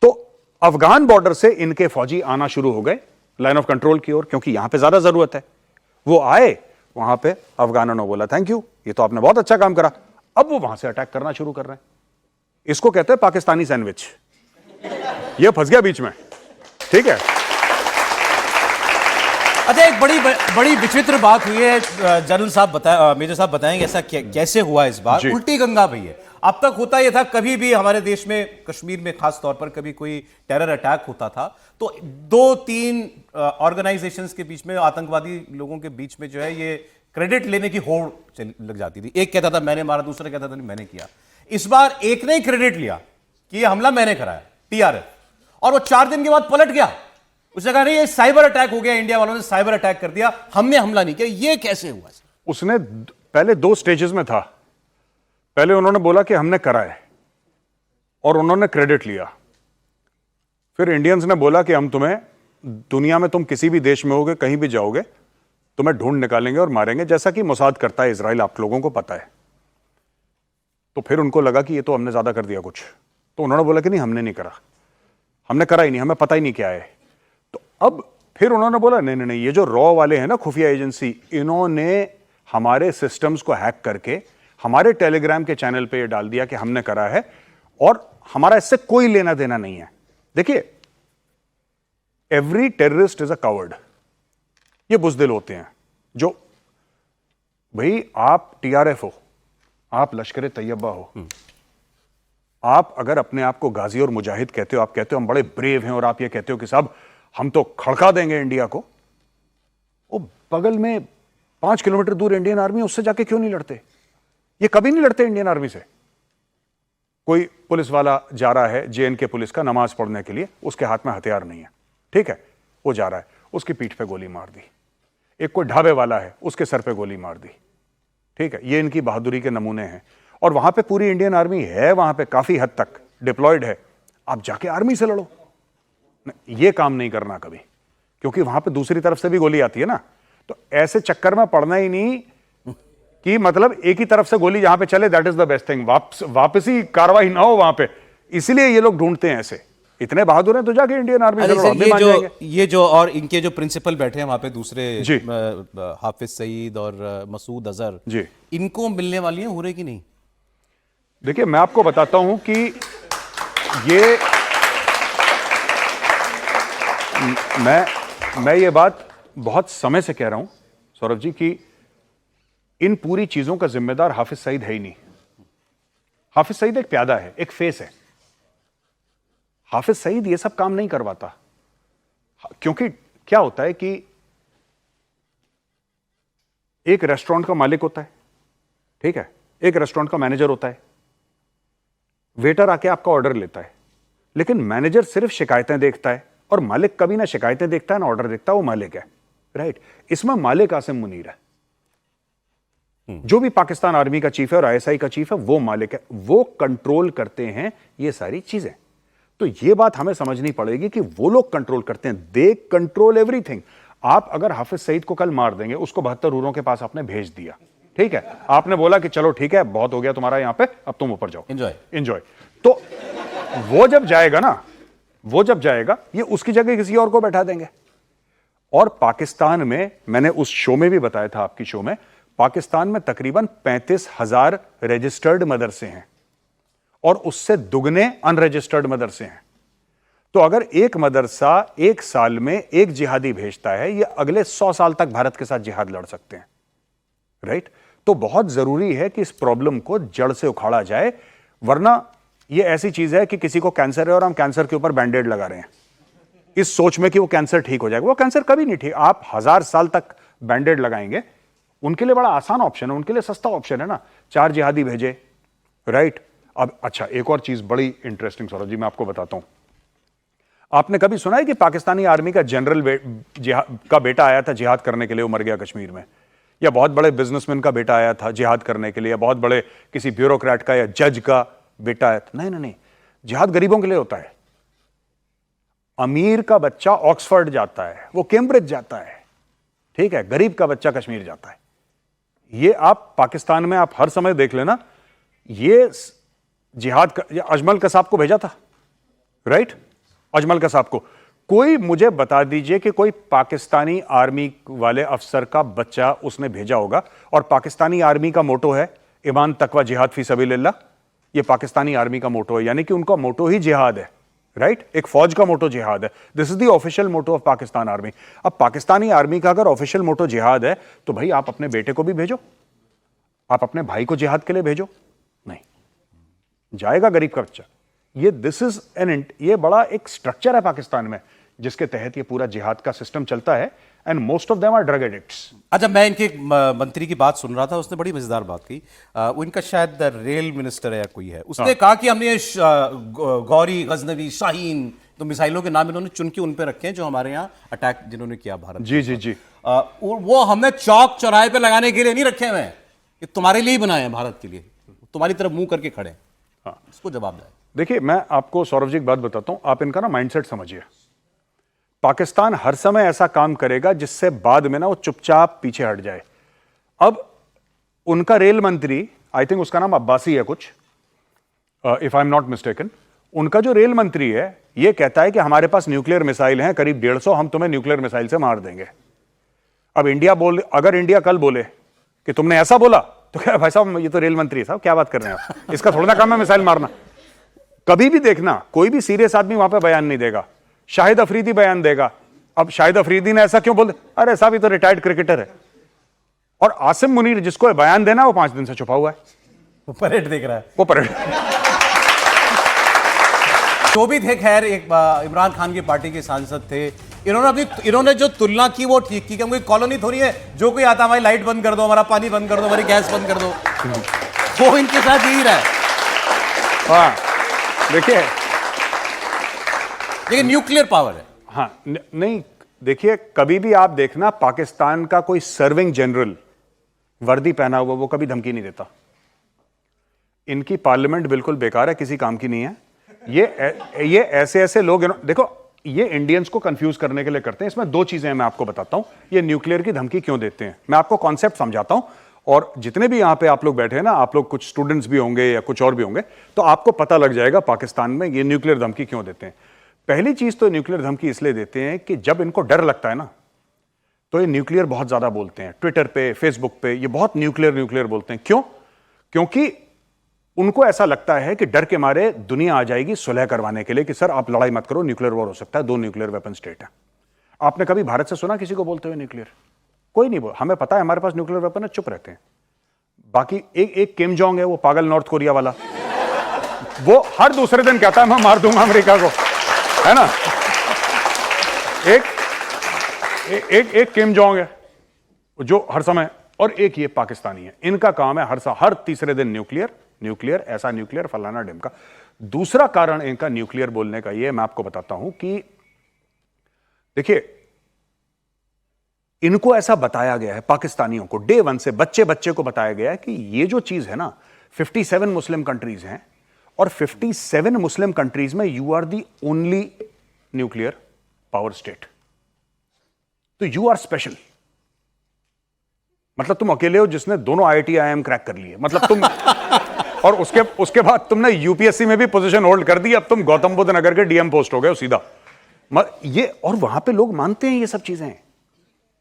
तो अफगान बॉर्डर से इनके फौजी आना शुरू हो गए लाइन ऑफ कंट्रोल की ओर, क्योंकि यहां पे ज्यादा जरूरत है। वो आए, वहां पे अफगानों ने बोला थैंक यू, ये तो आपने बहुत अच्छा काम करा। अब वो वहां से अटैक करना शुरू कर रहे हैं। इसको कहते हैं पाकिस्तानी सैंडविच। ये फंस गया बीच में, ठीक है। अच्छा, एक बड़ी विचित्र बात हुई है, जनरल साहब मेजर साहब बताएंगे ऐसा कैसे हुआ इस बार। उल्टी गंगा भई है। अब तक होता यह था, कभी भी हमारे देश में, कश्मीर में खास तौर पर, कभी कोई टेरर अटैक होता था तो 2-3 ऑर्गेनाइजेशंस के बीच में, आतंकवादी लोगों के बीच में जो है ये क्रेडिट लेने की होड़ लग जाती थी। एक कहता था मैंने मारा, दूसरा कहता था नहीं मैंने किया। इस बार एक ने ही क्रेडिट लिया कि ये हमला मैंने कराया, TRF, और वो 4 दिन के बाद पलट गया। उसने कहा नहीं, ये साइबर अटैक हो गया, इंडिया वालों ने साइबर अटैक कर दिया, हमने हमला नहीं किया। ये कैसे हुआ? उसने पहले 2 स्टेजेस में था। पहले उन्होंने बोला कि हमने करा है और उन्होंने क्रेडिट लिया। फिर इंडियंस ने बोला कि हम तुम्हें, दुनिया में तुम किसी भी देश में होगे, कहीं भी जाओगे, तुम्हें ढूंढ निकालेंगे और मारेंगे, जैसा कि मोसाद करता है इजराइल, आप लोगों को पता है। तो फिर उनको लगा कि ये तो हमने ज्यादा कर दिया कुछ, तो उन्होंने बोला कि नहीं हमने नहीं करा, हमने करा ही नहीं, हमें पता ही नहीं क्या है। तो अब फिर उन्होंने बोला नहीं नहीं नहीं, ये जो रॉ वाले हैं ना, खुफिया एजेंसी, इन्होंने हमारे सिस्टम्स को हैक करके हमारे टेलीग्राम के चैनल पे ये डाल दिया कि हमने करा है और हमारा इससे कोई लेना देना नहीं है। देखिए, every terrorist is a coward. ये बुज़दिल होते हैं जो, भाई आप TRF हो, आप लश्कर तैयबा हो, आप अगर अपने आप को गाजी और मुजाहिद कहते हो, आप कहते हो हम बड़े ब्रेव हैं, और आप ये कहते हो कि साहब हम तो खड़का देंगे इंडिया को, वो बगल में 5 किलोमीटर दूर इंडियन आर्मी, उससे जाके क्यों नहीं लड़ते? ये कभी नहीं लड़ते इंडियन आर्मी से। कोई पुलिस वाला जा रहा है JNK पुलिस का नमाज पढ़ने के लिए, उसके हाथ में हथियार नहीं है, ठीक है, वो जा रहा है, उसकी पीठ पे गोली मार दी। एक कोई ढाबे वाला है, उसके सर पे गोली मार दी, ठीक है। ये इनकी बहादुरी के नमूने हैं, और वहां पे पूरी इंडियन आर्मी है, वहां पे काफी हद तक डिप्लॉयड है। आप जाके आर्मी से लड़ो, ये काम नहीं करना कभी, क्योंकि वहां पे दूसरी तरफ से भी गोली आती है ना। तो ऐसे चक्कर में पड़ना ही नहीं कि मतलब एक ही तरफ से गोली जहां पे चले, that is the best thing, वापसी कार्रवाई ना हो वहां पे। इसलिए ये लोग ढूंढते हैं ऐसे। इतने बहादुर हैं तो जाके इंडियन आर्मी से लड़ो, ये जो ये जो और इनके जो प्रिंसिपल बैठे हैं वहां पे दूसरे, जी। हाफिज सईद और मसूद अजहर जी, इनको मिलने वाली है हुर्रे की नहीं? देखिए मैं आपको बताता हूं कि ये मैं ये बात बहुत समय से कह रहा हूं सौरभ जी कि इन पूरी चीजों का जिम्मेदार हाफिज सईद है ही नहीं। हाफिज सईद एक प्यादा है, एक फेस है। हाफिज सईद ये सब काम नहीं करवाता, क्योंकि क्या होता है कि एक रेस्टोरेंट का मालिक होता है, ठीक है, एक रेस्टोरेंट का मैनेजर होता है, वेटर आके आपका ऑर्डर लेता है, लेकिन मैनेजर सिर्फ शिकायतें देखता है और मालिक कभी ना शिकायतें देखता है ना ऑर्डर देखता है, वो मालिक है, राइट। इसमें मालिक आसिम मुनीर है, जो भी पाकिस्तान आर्मी का चीफ है और ISI का चीफ है, वो मालिक है, वो कंट्रोल करते हैं ये सारी चीजें। तो ये बात हमें समझनी पड़ेगी कि वो लोग कंट्रोल करते हैं, दे कंट्रोल एवरीथिंग। आप अगर हाफिज सईद को कल मार देंगे, उसको 72 हुर्रों के पास आपने भेज दिया, ठीक है, आपने बोला कि चलो ठीक है बहुत हो गया तुम्हारा यहां पे, अब तुम ऊपर जाओ, एंजॉय। तो वो जब जाएगा ना, वो जब जाएगा, ये उसकी जगह किसी और को बैठा देंगे। और पाकिस्तान में, मैंने उस शो में भी बताया था, आपकी शो में, पाकिस्तान में तकरीबन 35,000 रजिस्टर्ड मदरसे हैं और उससे दुगने अनरजिस्टर्ड मदरसे हैं। तो अगर एक मदरसा एक साल में एक जिहादी भेजता है, ये अगले 100 साल तक भारत के साथ जिहाद लड़ सकते हैं, राइट। तो बहुत जरूरी है कि इस प्रॉब्लम को जड़ से उखाड़ा जाए, वरना ये ऐसी चीज है कि किसी को कैंसर है और हम कैंसर के ऊपर बैंडेड लगा रहे हैं इस सोच में कि वो कैंसर ठीक हो जाएगा। वो कैंसर कभी नहीं ठीक। आप 1000 साल तक बैंडेड लगाएंगे, उनके लिए बड़ा आसान ऑप्शन है, उनके लिए सस्ता ऑप्शन है ना, 4 जिहादी भेजे, राइट। अब अच्छा, एक और चीज बड़ी इंटरेस्टिंग सौरभ जी मैं आपको बताता हूं। आपने कभी सुना है कि पाकिस्तानी आर्मी का जनरल का बेटा आया था जिहाद करने के लिए, वो मर गया कश्मीर में? या बहुत बड़े बिजनेसमैन का बेटा आया था जिहाद करने के लिए, या बहुत बड़े किसी ब्यूरोक्रेट का या जज का बेटा आया था? नहीं नहीं नहीं, जिहाद गरीबों के लिए होता है। अमीर का बच्चा ऑक्सफोर्ड जाता है, वो कैम्ब्रिज जाता है, ठीक है, गरीब का बच्चा कश्मीर जाता है। ये आप पाकिस्तान में आप हर समय देख लेना, ये जिहाद का अजमल कसाब को भेजा था, राइट, अजमल कसाब को। कोई मुझे बता दीजिए कि कोई पाकिस्तानी आर्मी वाले अफसर का बच्चा उसने भेजा होगा। और पाकिस्तानी आर्मी का मोटो है ईमान तकवा जिहाद फी सबीलिल्लाह, ये पाकिस्तानी आर्मी का मोटो है, यानी कि उनका मोटो ही जिहाद है, राइट। एक फौज का मोटो जिहाद है, this is the official motto of Pakistan army. अब पाकिस्तानी आर्मी का अगर ऑफिशियल मोटो जिहाद है, तो भाई आप अपने बेटे को भी भेजो, आप अपने भाई को जिहाद के लिए भेजो। नहीं जाएगा गरीब का बच्चा। ये दिस इज एन, ये बड़ा एक स्ट्रक्चर है पाकिस्तान में जिसके तहत ये पूरा जिहाद का सिस्टम चलता है, and most of them are drug addicts. अच्छा, मैं इनके मंत्री की बात सुन रहा था, उसने बड़ी मजेदार बात की। वो इनका शायद रेल मिनिस्टर है या कोई है, उसने कहा कि हमने गौरी, गजनवी, शाहीन, तो मिसाइलों के नाम इन्होंने चुन के उन पे रखे हैं जो हमारे यहाँ अटैक जिन्होंने किया भारत। जी जी जी, वो हमने चौक चौराहे पे लगाने के लिए नहीं रखे हुए हैं, ये तुम्हारे लिए ही बनाए हैं, भारत के लिए, तुम्हारी तरफ मुंह करके खड़े। हाँ, इसको जवाब दें। देखिए मैं आपको सौरभ जी एक बात बताता हूं, आप इनका ना माइंडसेट समझिए। पाकिस्तान हर समय ऐसा काम करेगा जिससे बाद में ना वो चुपचाप पीछे हट जाए। अब उनका रेल मंत्री, आई थिंक उसका नाम अब्बासी है कुछ, if I am not mistaken, उनका जो रेल मंत्री है ये कहता है कि हमारे पास न्यूक्लियर मिसाइल हैं करीब 150, हम तुम्हें न्यूक्लियर मिसाइल से मार देंगे। अब अगर इंडिया कल बोले कि तुमने ऐसा बोला, तो क्या भाई साहब ये तो रेल मंत्री है साहब, क्या बात कर रहे हैं आप, इसका थोड़ा ना काम है मिसाइल मारना। कभी भी देखना कोई भी सीरियस आदमी वहां पे बयान नहीं देगा, शाहिद अफरीदी बयान देगा। अब शाहिद अफरीदी ने ऐसा क्यों बोल, अरे साहब ये तो रिटायर्ड क्रिकेटर है। और आसिम मुनीर जिसको बयान देना वो 5 दिन से छुपा हुआ है, वो परेड देख रहा है, वो परेड जो भी थे, खैर एक इमरान खान की पार्टी के सांसद थे, इन्होंने जो तुलना की वो ठीक की कि हम कोई कॉलोनी थोड़ी है, जो कोई आता हमारी लाइट बंद कर दो, हमारा पानी बंद कर दो, हमारी गैस बंद कर दो। वो इनके साथ यही रहा है। हाँ देखिए, लेकिन न्यूक्लियर पावर है। हाँ नहीं देखिए, कभी भी आप देखना पाकिस्तान का कोई सर्विंग जनरल वर्दी पहना हुआ वो कभी धमकी नहीं देता। इनकी पार्लियामेंट बिल्कुल बेकार है, किसी काम की नहीं है। ये ऐसे ऐसे लोग, देखो ये इंडियंस को कंफ्यूज करने के लिए करते हैं। इसमें दो चीजें हैं, मैं आपको बताता हूं ये न्यूक्लियर की धमकी क्यों देते हैं। मैं आपको कॉन्सेप्ट समझाता हूं, और जितने भी यहां पे आप लोग बैठे हैं ना, आप लोग कुछ स्टूडेंट्स भी होंगे या कुछ और भी होंगे, तो आपको पता लग जाएगा पाकिस्तान में ये न्यूक्लियर धमकी क्यों देते हैं। पहली चीज तो न्यूक्लियर धमकी इसलिए देते हैं कि जब इनको डर लगता है ना, तो ये न्यूक्लियर बहुत ज्यादा बोलते हैं। ट्विटर पे, फेसबुक पे ये बहुत न्यूक्लियर बोलते हैं। क्यों? क्योंकि उनको ऐसा लगता है कि डर के मारे दुनिया आ जाएगी सुलह करवाने के लिए कि सर आप लड़ाई मत करो, न्यूक्लियर वॉर हो सकता है, 2 न्यूक्लियर वेपन स्टेट है। आपने कभी भारत से सुना किसी को बोलते हुए न्यूक्लियर? कोई नहीं बोल, हमें पता है हमारे पास न्यूक्लियर वेपन है, चुप रहते हैं। बाकी एक किम जोंग है, वो पागल नॉर्थ कोरिया वाला, वो हर दूसरे दिन कहता है मैं मार दूंगा अमेरिका को, है ना। एक किम जोंग है जो हर समय, और एक ये पाकिस्तानी है, इनका काम है हर तीसरे दिन न्यूक्लियर, ऐसा न्यूक्लियर फलाना ढिमका। दूसरा कारण इनका न्यूक्लियर बोलने का ये मैं आपको बताता हूं कि देखिए, इनको ऐसा बताया गया है पाकिस्तानियों को, डे 1 से बच्चे को बताया गया है कि ये जो चीज है ना, 57 मुस्लिम कंट्रीज हैं, और 57 मुस्लिम कंट्रीज में you are the only nuclear power state, तो यू आर स्पेशल। मतलब तुम अकेले हो जिसने दोनों IIT IIM क्रैक कर लिए, मतलब तुम और उसके बाद तुमने यूपीएससी में भी पोजीशन होल्ड कर दी, अब तुम गौतम बुद्ध नगर के DM पोस्ट हो गए हो सीधा। ये, और वहां पे लोग मानते हैं ये सब चीजें,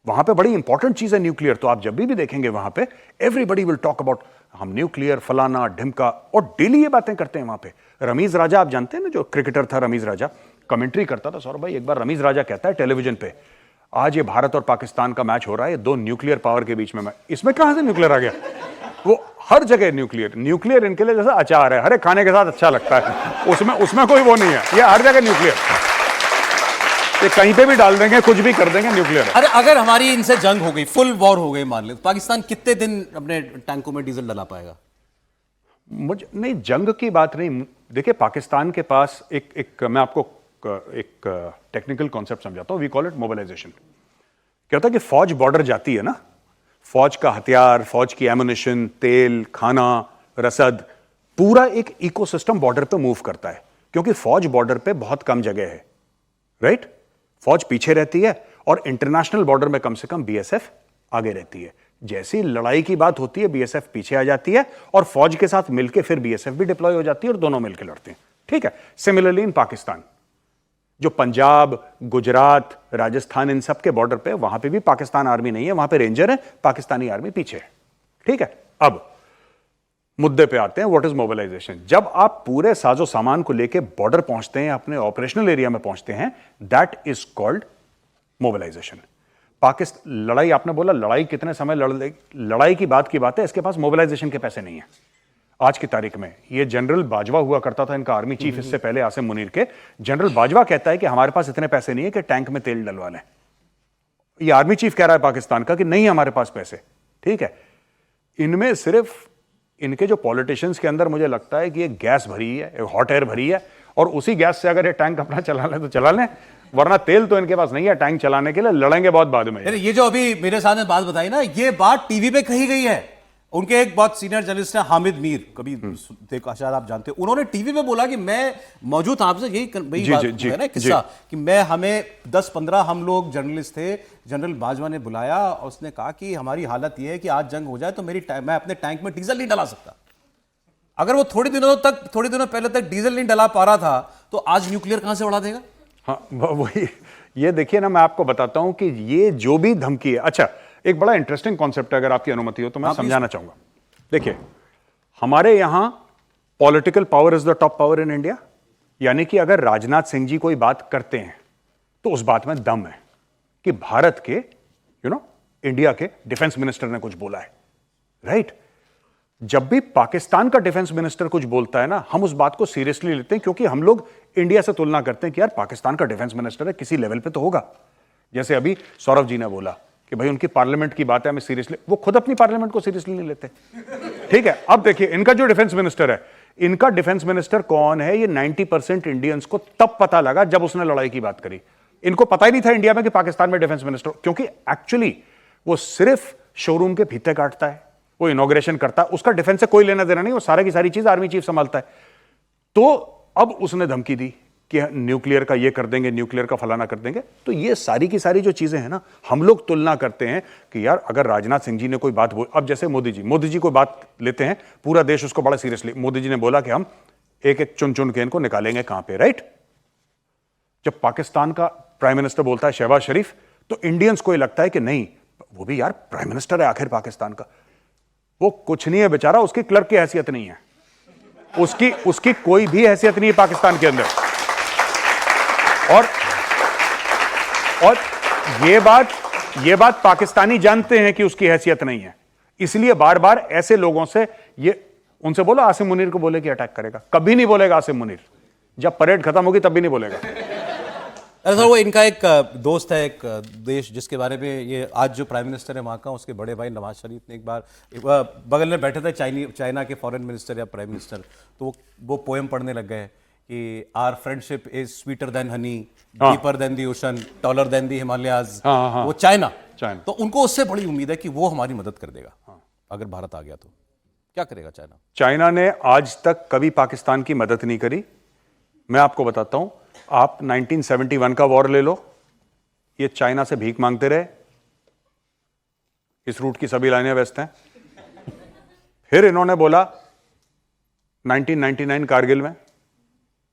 वहां पे बड़ी इंपॉर्टेंट चीज है न्यूक्लियर। तो आप जब भी देखेंगे वहां पे एवरीबडी विल टॉक अबाउट हम न्यूक्लियर फलाना ढिमका, और डेली ये बातें करते हैं वहां पे। रमीज राजा आप जानते हैं ना, जो क्रिकेटर था रमीज राजा, कमेंट्री करता था सौरभ भाई। एक बार रमीज राजा कहता है टेलीविजन पे, आज ये भारत और पाकिस्तान का मैच हो रहा है, 2 न्यूक्लियर पावर के बीच में, इसमें कहां से न्यूक्लियर आ गया? वो हर जगह न्यूक्लियर इनके लिए जैसा अचार है, हर एक खाने के साथ अच्छा लगता है, उसमें कोई वो नहीं है, ये हर जगह न्यूक्लियर, ये कहीं पे भी डाल देंगे, कुछ भी कर देंगे, न्यूक्लियर। अरे अगर हमारी इनसे जंग हो गई, फुल वॉर हो गई मान ले, तो पाकिस्तान कितने दिन अपने टैंकों में डीजल डला पाएगा? मुझे नहीं, जंग की बात नहीं। देखिए पाकिस्तान के पास मैं आपको एक टेक्निकल कॉन्सेप्ट समझाता हूं, वी कॉल इट मोबिलाइजेशन। क्या होता है कि फौज बॉर्डर जाती है ना, फौज का हथियार, फौज की एमुनिशन, तेल, खाना, रसद, पूरा एक इकोसिस्टम बॉर्डर पे मूव करता है, क्योंकि फौज बॉर्डर पे बहुत कम जगह है, राइट? फौज पीछे रहती है, और इंटरनेशनल बॉर्डर में कम से कम BSF आगे रहती है। जैसी लड़ाई की बात होती है, BSF पीछे आ जाती है, और फौज के साथ मिलकर फिर BSF भी डिप्लॉय हो जाती है, और दोनों मिलकर लड़ते हैं, ठीक है। सिमिलरली इन पाकिस्तान, जो पंजाब, गुजरात, राजस्थान, इन सब के बॉर्डर पे, वहां पे भी पाकिस्तान आर्मी नहीं है, वहां पे रेंजर है, पाकिस्तानी आर्मी पीछे है, ठीक है। अब मुद्दे पे आते हैं, व्हाट इज मोबिलाइजेशन। जब आप पूरे साजो सामान को लेके बॉर्डर पहुंचते हैं, अपने ऑपरेशनल एरिया में पहुंचते हैं, that is called mobilization. Pakistan लड़ाई, आपने बोला लड़ाई कितने समय लड़ाई की बात है, इसके पास मोबिलाइजेशन के पैसे नहीं है आज की तारीख में। ये जनरल बाजवा हुआ करता था इनका आर्मी चीफ, इससे पहले आसिम मुनीर के। जनरल बाजवा कहता है कि हमारे पास इतने पैसे नहीं है कि टैंक में तेल डलवा लें। ये आर्मी चीफ कह रहा है पाकिस्तान का कि नहीं हमारे पास पैसे, ठीक है। इनमें सिर्फ इनके जो पॉलिटिशियंस के अंदर मुझे लगता है कि ये गैस भरी है, हॉट एयर भरी है, और उसी गैस से अगर ये टैंक अपना चला लें तो चला लें, वरना तेल तो इनके पास नहीं है टैंक चलाने के लिए, लड़ेंगे बहुत बाद में। ये जो अभी मेरे सामने बात बताई ना, ये बात टीवी पे कही गई है। उनके एक बहुत सीनियर जर्नलिस्ट है हामिद मीर, कभी देखो शायद आप जानते हो, उन्होंने टीवी पे बोला कि मैं मौजूद था आपसे, यही बात है ना किस्सा, कि हमें 10-15 हम लोग जर्नलिस्ट थे, जनरल बाजवा ने बुलाया और उसने कहा कि हमारी हालत यह है कि आज जंग हो जाए तो मैं अपने टैंक में डीजल नहीं डला सकता। अगर वो थोड़े दिनों पहले तक डीजल नहीं डला पा रहा था, तो आज न्यूक्लियर कहां से उड़ा देगा? हाँ वही, ये देखिए ना, मैं आपको बताता हूं कि ये जो भी धमकी है, अच्छा एक बड़ा इंटरेस्टिंग कॉन्सेप्ट है, अगर आपकी अनुमति हो तो मैं समझाना चाहूंगा। देखिए हमारे यहां political power is the top power in India, यानी कि अगर राजनाथ सिंह जी कोई बात करते हैं तो उस बात में दम है कि भारत के इंडिया के डिफेंस मिनिस्टर ने कुछ बोला है, राइट? जब भी पाकिस्तान का डिफेंस मिनिस्टर कुछ बोलता है ना, हम उस बात को सीरियसली लेते हैं, क्योंकि हम लोग इंडिया से तुलना करते हैं कि यार पाकिस्तान का डिफेंस मिनिस्टर है, किसी लेवल पे तो होगा। जैसे अभी सौरभ जी ने बोला कि भाई उनकी पार्लियामेंट की बात है, हमें सीरियसली, वो खुद अपनी पार्लियामेंट को सीरियसली नहीं लेते। ठीक है, अब देखिए इनका जो डिफेंस मिनिस्टर है, इनका डिफेंस मिनिस्टर कौन है, ये 90% इंडियंस को तब पता लगा जब उसने लड़ाई की बात करी। इनको पता ही नहीं था इंडिया में कि पाकिस्तान में डिफेंस मिनिस्टर, क्योंकि एक्चुअली वो सिर्फ शोरूम के फीते काटता है, वो इनॉग्रेशन करता है, उसका डिफेंस से कोई लेना देना नहीं, वो सारा की सारी चीज आर्मी चीफ संभालता है। तो अब उसने धमकी दी कि न्यूक्लियर का ये कर देंगे, न्यूक्लियर का फलाना कर देंगे। तो ये सारी की सारी जो चीजें हैं ना, हम लोग तुलना करते हैं कि यार अगर राजनाथ सिंह जी ने कोई बात बोल, अब जैसे मोदी जी कोई बात लेते हैं, पूरा देश उसको बड़ा सीरियसली, मोदी जी ने बोला कि हम एक एक चुन चुन के इनको निकालेंगे कहां पे, राइट। जब पाकिस्तान का प्राइम मिनिस्टर बोलता है शहबाज शरीफ, तो इंडियंस को लगता है कि नहीं, वो भी यार प्राइम मिनिस्टर है आखिर पाकिस्तान का, वो कुछ नहीं है बेचारा, उसकी क्लर्क की हैसियत नहीं है, उसकी कोई भी हैसियत नहीं है पाकिस्तान के अंदर। और ये बात पाकिस्तानी जानते हैं कि उसकी हैसियत नहीं है, इसलिए बार बार ऐसे लोगों से ये, उनसे बोलो आसिम मुनीर को बोले कि अटैक करेगा, कभी नहीं बोलेगा आसिम मुनीर, जब परेड खत्म होगी तब भी नहीं बोलेगा। अरे सर, वो इनका एक दोस्त है, एक देश जिसके बारे में ये आज जो प्राइम मिनिस्टर है वहाँ का, उसके बड़े भाई नवाज शरीफ ने एक बार बगल में बैठे थे चाइना के फॉरेन मिनिस्टर या प्राइम मिनिस्टर, तो वो पोएम पढ़ने लग गए कि are friendship is sweeter than Honey, deeper than the ocean, taller than the Himalayas. वो चाइना, तो उनको उससे बड़ी उम्मीद है कि वो हमारी मदद कर देगा अगर भारत आ गया तो। क्या करेगा चाइना? चाइना ने आज तक कभी पाकिस्तान की मदद नहीं करी। मैं आपको बताता हूं, आप 1971 का वॉर ले लो, ये चाइना से भीख मांगते रहे, इस रूट की सभी लाइनें व्यस्त हैं। फिर इन्होंने बोला 1999 कारगिल में,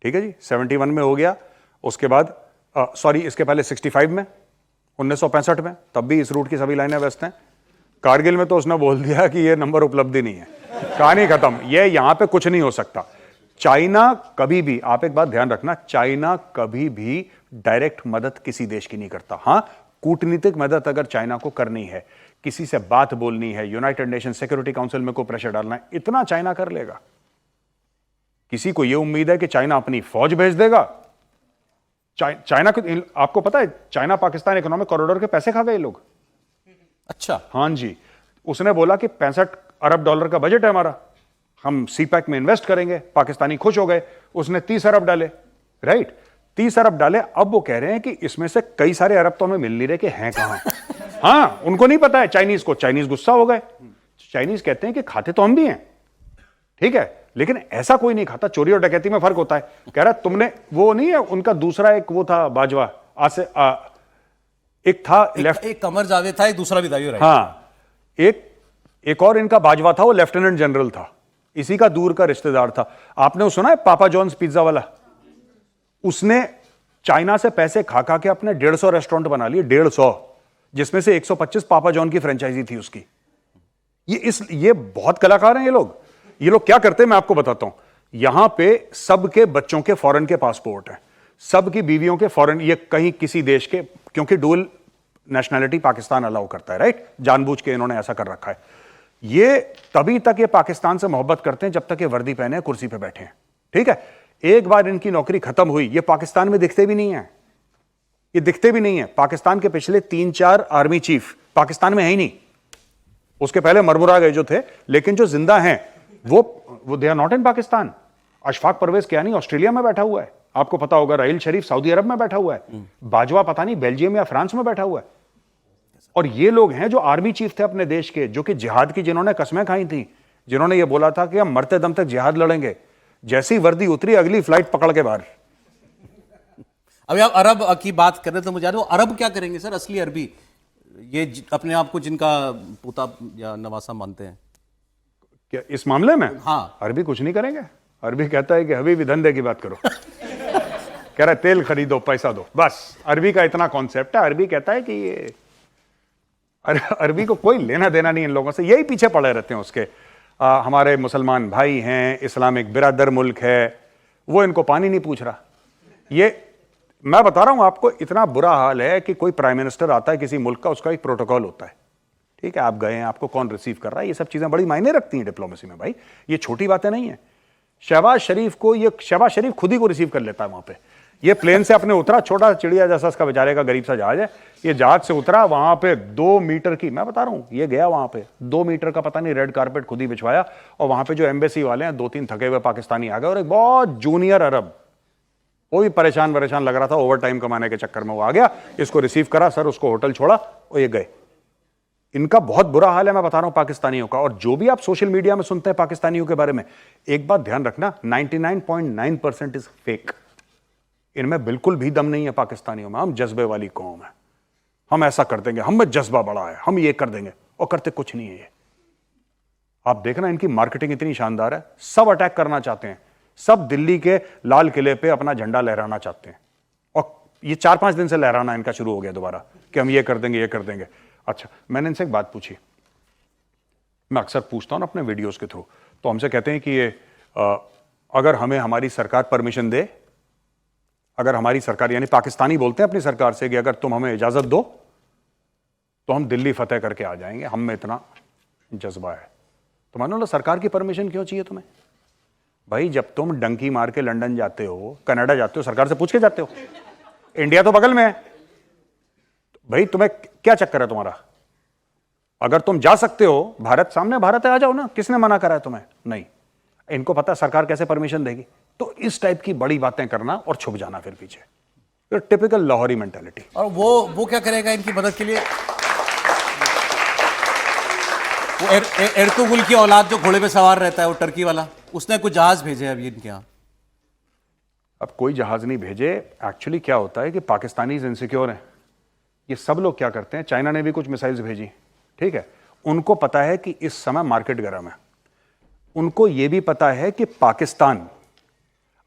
ठीक है जी, 71 में हो गया, उसके बाद सॉरी इसके पहले 65 में, 1965 में, तब भी इस रूट की सभी लाइनें व्यस्त हैं। कारगिल में तो उसने बोल दिया कि ये नंबर उपलब्धि नहीं है, कहानी खत्म, ये यहां पे कुछ नहीं हो सकता। चाइना कभी भी, आप एक बात ध्यान रखना, चाइना कभी भी डायरेक्ट मदद किसी देश की नहीं करता। हां, कूटनीतिक मदद अगर चाइना को करनी है, किसी से बात बोलनी है, यूनाइटेड नेशन सिक्योरिटी काउंसिल में कोई प्रेशर डालना है, इतना चाइना कर लेगा। किसी को यह उम्मीद है कि चाइना अपनी फौज भेज देगा? चाइना को, आपको पता है चाइना पाकिस्तान इकोनॉमिक कॉरिडोर के पैसे खा गए लोग। अच्छा, हां जी, उसने बोला कि 65 अरब डॉलर का बजट है हमारा, हम सीपैक में इन्वेस्ट करेंगे, पाकिस्तानी खुश हो गए, उसने 30 अरब डाले, राइट, 30 अरब डाले। अब वो कह रहे हैं कि इसमें से कई सारे अरब तो हमें मिल नहीं रहे कि हैं कहां। हां, उनको नहीं पता है चाइनीज को, चाइनीज गुस्सा हो गए। चाइनीज कहते हैं कि खाते तो हम भी हैं, ठीक है, लेकिन ऐसा कोई नहीं खाता, चोरी और डकैती में फर्क होता है। कह रहा तुमने, वो नहीं है उनका दूसरा एक वो था बाजवा, एक था लेफ्ट, एक कमर जावेद था, एक दूसरा भी था। हाँ, एक और इनका बाजवा था, वो लेफ्टिनेंट जनरल था, इसी का दूर का रिश्तेदार था। आपने वो सुना है पापा जॉन्स पिज्जा वाला? उसने चाइना से पैसे खा खा के अपने 150 रेस्टोरेंट बना लिए, 150, जिसमें से 125 पापा जॉन की फ्रेंचाइजी थी उसकी। ये बहुत कलाकार हैं ये लोग। ये लोग क्या करते हैं मैं आपको बताता हूं। यहां पे सबके बच्चों के फॉरेन के पासपोर्ट हैं, सबकी बीवियों के फॉरेन, ये कहीं किसी देश के, क्योंकि डुअल नेशनैलिटी पाकिस्तान अलाउ करता है, राइट, जानबूझ के इन्होंने ऐसा कर रखा है। ये तभी तक ये पाकिस्तान से मोहब्बत करते हैं जब तक ये वर्दी पहने कुर्सी पे बैठे हैं, ठीक है। एक बार इनकी नौकरी खत्म हुई, ये पाकिस्तान में दिखते भी नहीं है, ये दिखते भी नहीं है। पाकिस्तान के पिछले 3-4 आर्मी चीफ पाकिस्तान में है ही नहीं, उसके पहले मरमुरा गए जो थे, लेकिन जो जिंदा हैं वो they are not in Pakistan. Ashfaq Parvez Kayani Australia में बैठा हुआ है, आपको पता होगा। राहिल शरीफ सऊदी अरब में बैठा हुआ है, बाजवा पता नहीं बेल्जियम या फ्रांस में बैठा हुआ है। और ये लोग हैं जो आर्मी चीफ थे अपने देश के, जो कि जिहाद की जिन्होंने कस्में खाई थी, जिन्होंने ये बोला था कि हम मरते दम तक जिहाद लड़ेंगे। जैसी वर्दी उतरी, अगली फ्लाइट पकड़ के बाहर। अभी आप अरब की बात कर रहे थे, मुझे अरब क्या करेंगे सर, असली अरबी, ये अपने आप को जिनका पोता या नवासा मानते हैं, क्या इस मामले में? हाँ, अरबी कुछ नहीं करेंगे। अरबी कहता है कि हबीबी धंधे की बात करो। कह रहा है तेल खरीदो, पैसा दो, बस। अरबी का इतना कॉन्सेप्ट है। अरबी कहता है कि ये अरबी को कोई लेना देना नहीं इन लोगों से, यही पीछे पड़े रहते हैं उसके। हमारे मुसलमान भाई हैं, इस्लामिक बिरादर मुल्क है, वो इनको पानी नहीं पूछ रहा। ये मैं बता रहा हूं आपको, इतना बुरा हाल है कि कोई प्राइम मिनिस्टर आता है किसी मुल्क का, उसका एक प्रोटोकॉल होता है, ठीक है, आप गए हैं, आपको कौन रिसीव कर रहा है, ये सब चीजें बड़ी मायने रखती हैं डिप्लोमेसी में भाई, ये छोटी बातें नहीं है। शहबाज शरीफ को, ये शहबाज शरीफ खुद ही को रिसीव कर लेता है वहां पे। ये प्लेन से अपने उतरा, छोटा चिड़िया जैसा इसका बेचारे का गरीब सा जहाज है, ये जहाज से उतरा, वहां पे 2 मीटर की, मैं बता रहा हूं, ये गया वहां पे 2 मीटर का पता नहीं रेड कारपेट खुद ही बिछवाया, और वहां पे जो एम्बेसी वाले हैं 2-3 थके हुए पाकिस्तानी आ गए, और एक बहुत जूनियर अरब, वो भी परेशान लग रहा था, ओवर टाइम कमाने के चक्कर में वो आ गया, इसको रिसीव करा सर, उसको होटल छोड़ा और ये गए। इनका बहुत बुरा हाल है, मैं बता रहा हूं पाकिस्तानियों का। और जो भी आप सोशल मीडिया में सुनते हैं पाकिस्तानियों के बारे में, एक बात ध्यान रखना, 99.9% इज फेक। इनमें बिल्कुल भी दम नहीं है पाकिस्तानियों में। हम जज्बे वाली कौम है, हम ऐसा कर देंगे, हम में जज्बा बड़ा है, हम ये कर देंगे, और करते कुछ नहीं है ये। आप देखना इनकी मार्केटिंग इतनी शानदार है, सब अटैक करना चाहते हैं, सब दिल्ली के लाल किले पे अपना झंडा लहराना चाहते हैं, और ये 4-5 दिन से लहराना इनका शुरू हो गया दोबारा कि हम ये कर देंगे, ये कर देंगे। अच्छा, मैंने इनसे एक बात पूछी, मैं अक्सर पूछता हूं ना अपने वीडियोस के थ्रू, तो हमसे कहते हैं कि ये अगर हमें हमारी सरकार परमिशन दे, अगर हमारी सरकार, यानी पाकिस्तानी बोलते हैं अपनी सरकार से कि अगर तुम हमें इजाजत दो तो हम दिल्ली फतेह करके आ जाएंगे, हम में इतना जज्बा है। तो मान लो सरकार की परमिशन क्यों चाहिए तुम्हें भाई? जब तुम डंकी मार के लंदन जाते हो, कनाडा जाते हो, सरकार से पूछ के जाते हो, इंडिया तो बगल में है भाई, तुम्हें क्या चक्कर है तुम्हारा? अगर तुम जा सकते हो, भारत सामने, भारत है, आ जाओ ना, किसने मना करा है तुम्हें? नहीं। इनको पता है सरकार कैसे परमिशन देगी, तो इस टाइप की बड़ी बातें करना और छुप जाना फिर पीछे, तो टिपिकल लाहौरी मेंटालिटी। और वो क्या करेगा इनकी मदद के लिए? वो एर्तुगरुल की औलाद जो घोड़े पे सवार रहता है, वो टर्की वाला, उसने कुछ जहाज भेजे अभी इनके यहां। अब कोई जहाज नहीं भेजे। एक्चुअली क्या होता है कि पाकिस्तानीज इनसिक्योर हैं। ये सब लोग क्या करते हैं, चाइना ने भी कुछ मिसाइल्स भेजी, ठीक है, उनको पता है कि इस समय मार्केट गर्म है, उनको यह भी पता है कि पाकिस्तान,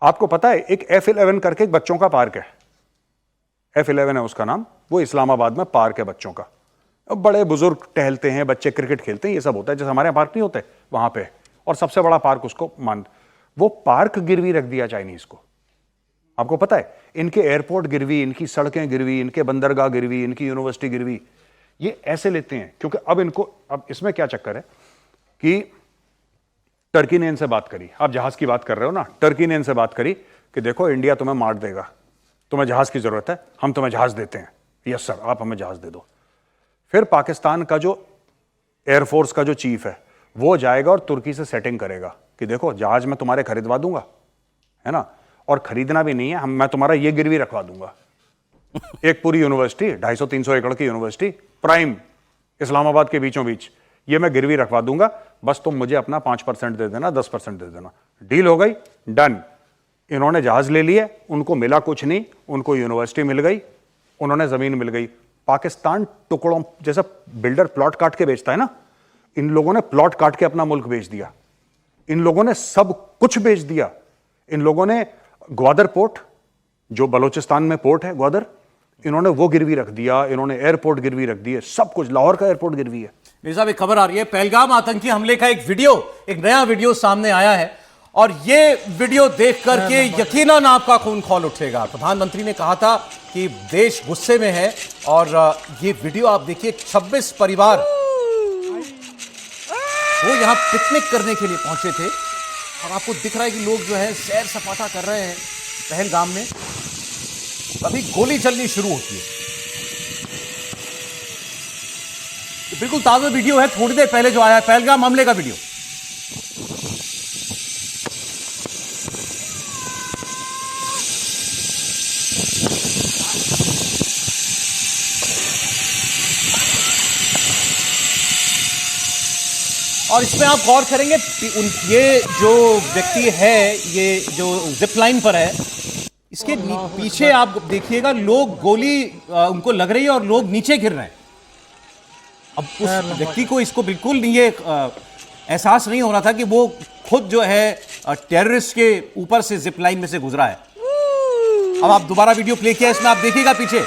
आपको पता है एक F11 करके एक बच्चों का पार्क है, F11 है उसका नाम, वो इस्लामाबाद में पार्क है बच्चों का। अब बड़े बुजुर्ग टहलते हैं, बच्चे क्रिकेट खेलते हैं, ये सब होता है, जैसे हमारे यहाँ पार्क नहीं होते वहां पे, और सबसे बड़ा पार्क उसको मान, वो पार्क गिरवी रख दिया चाइनीज को। आपको पता है इनके एयरपोर्ट गिरवी, इनकी सड़कें गिरवी, इनके बंदरगाह गिरवी, इनकी यूनिवर्सिटी गिरवी, ये ऐसे लेते हैं क्योंकि अब इनको, अब इसमें क्या चक्कर है कि टर्की ने इनसे बात करी, आप जहाज की बात कर रहे हो ना, टर्की ने इनसे बात करी कि देखो इंडिया तुम्हें मार देगा, तुम्हें जहाज की जरूरत है, हम तुम्हें जहाज देते हैं, यस सर आप हमें जहाज दे दो। फिर पाकिस्तान का जो एयरफोर्स का जो चीफ है वो जाएगा और तुर्की से सेटिंग करेगा कि देखो जहाज मैं तुम्हारे खरीदवा दूंगा, है ना, और खरीदना भी नहीं है, मैं तुम्हारा ये गिरवी रखवा दूंगा, एक पूरी यूनिवर्सिटी 250-300 एकड़ की यूनिवर्सिटी प्राइम इस्लामाबाद के बीचों बीच, ये मैं गिरवी रखवा दूंगा, बस तुम मुझे अपना 5% दे देना, 10% दे देना। डील हो गई, डन। इन्होंने जहाज ले लिए, उनको मिला कुछ नहीं, उनको यूनिवर्सिटी मिल गई, उन्होंने जमीन मिल गई। पाकिस्तान टुकड़ों, जैसा बिल्डर प्लॉट काट के बेचता है ना, इन लोगों ने प्लॉट काट के अपना मुल्क बेच दिया, इन लोगों ने सब कुछ बेच दिया। इन लोगों ने ग्वादर पोर्ट, जो बलूचिस्तान में पोर्ट है ग्वादर, इन्होंने वो गिरवी रख दिया, इन्होंने एयरपोर्ट गिरवी रख दिए, सब कुछ, लाहौर का एयरपोर्ट गिरवी है। मेरे साहब एक खबर आ रही है, पहलगाम आतंकी हमले का एक वीडियो, एक नया वीडियो सामने आया है, और ये वीडियो देख करके यकीनन आपका खून खौल उठेगा। प्रधानमंत्री ने कहा था कि देश गुस्से में है, और ये वीडियो आप देखिए, 26 परिवार वो यहां पिकनिक करने के लिए पहुंचे थे, और आपको दिख रहा है कि लोग जो है सैर सपाटा कर रहे हैं पहलगाम में, अभी गोली चलनी शुरू होती है। बिल्कुल ताजा वीडियो है, थोड़ी देर पहले जो आया है, पहलगाम हमले का वीडियो। और इसमें आप गौर करेंगे, ये जो व्यक्ति है, ये जो जिप लाइन पर है, इसके पीछे आप देखिएगा, लोग, गोली उनको लग रही है और लोग नीचे गिर रहे हैं। अब उस व्यक्ति को इसको बिल्कुल ये एहसास नहीं हो रहा था कि वो खुद जो है टेररिस्ट के ऊपर से जिप लाइन में से गुजरा है। अब आप दोबारा वीडियो प्ले किया, इसमें आप देखिएगा पीछे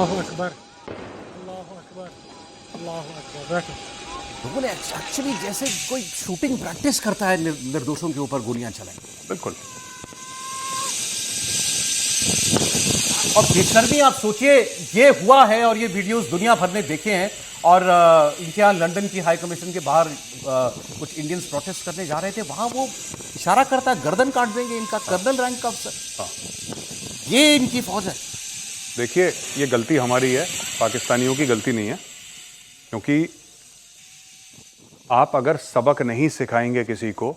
अल्लाहु अकबर, अल्लाहु अकबर, अल्लाहु अकबर। बैठो। लोगों ने एक्चुअली जैसे कोई शूटिंग प्रैक्टिस करता है निर्दोषों के ऊपर गोलियां चलाई। बिल्कुल। और बेशर्मी भी आप सोचिए, ये हुआ है और ये वीडियोस दुनिया भर में देखे हैं। और इनके यहाँ लंदन की हाई कमीशन के बाहर कुछ इंडियंस प्रोटेस्ट करने जा रहे थे, वहां वो इशारा करता है गर्दन काट देंगे इनका, कर्नल रैंक का अफसर। ये इनकी फौज है। देखिए, ये गलती हमारी है, पाकिस्तानियों की गलती नहीं है। क्योंकि आप अगर सबक नहीं सिखाएंगे किसी को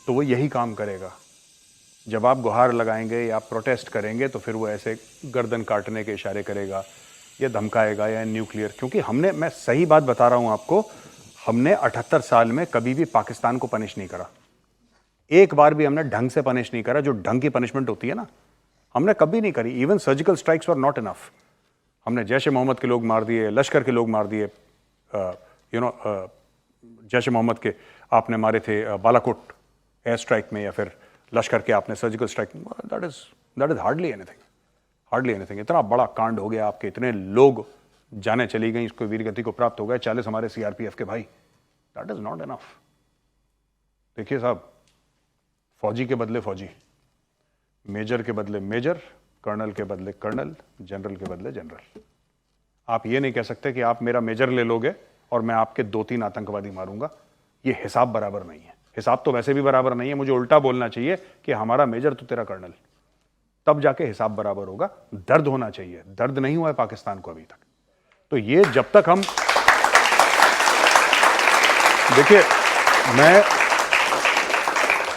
तो वो यही काम करेगा। जब आप गुहार लगाएंगे या प्रोटेस्ट करेंगे तो फिर वो ऐसे गर्दन काटने के इशारे करेगा या धमकाएगा या न्यूक्लियर। क्योंकि मैं सही बात बता रहा हूं आपको, हमने 78 साल में कभी भी पाकिस्तान को पनिश नहीं करा। एक बार भी हमने ढंग से पनिश नहीं करा, जो ढंग की पनिशमेंट होती है ना, हमने कभी नहीं करी। Even surgical strikes were not enough. हमने जैश ए मोहम्मद के लोग मार दिए, लश्कर के लोग मार दिए। जैश ए मोहम्मद के आपने मारे थे बालाकोट एयर स्ट्राइक में, या फिर लश्कर के आपने surgical strike. That is hardly anything. इतना बड़ा कांड हो गया, आपके इतने लोग जाने चली गई, इसको वीरगति को प्राप्त हो गए, 40 हमारे सीआरपीएफ के भाई। That is not enough. देखिए साहब, फौजी के बदले फौजी, मेजर के बदले मेजर, कर्नल के बदले कर्नल, जनरल के बदले जनरल। आप ये नहीं कह सकते कि आप मेरा मेजर ले लोगे और मैं आपके 2-3 आतंकवादी मारूंगा। ये हिसाब बराबर नहीं है। हिसाब तो वैसे भी बराबर नहीं है। मुझे उल्टा बोलना चाहिए कि हमारा मेजर तो तेरा कर्नल, तब जाके हिसाब बराबर होगा। दर्द होना चाहिए, दर्द नहीं हुआ है पाकिस्तान को अभी तक। तो ये जब तक हम, देखिए,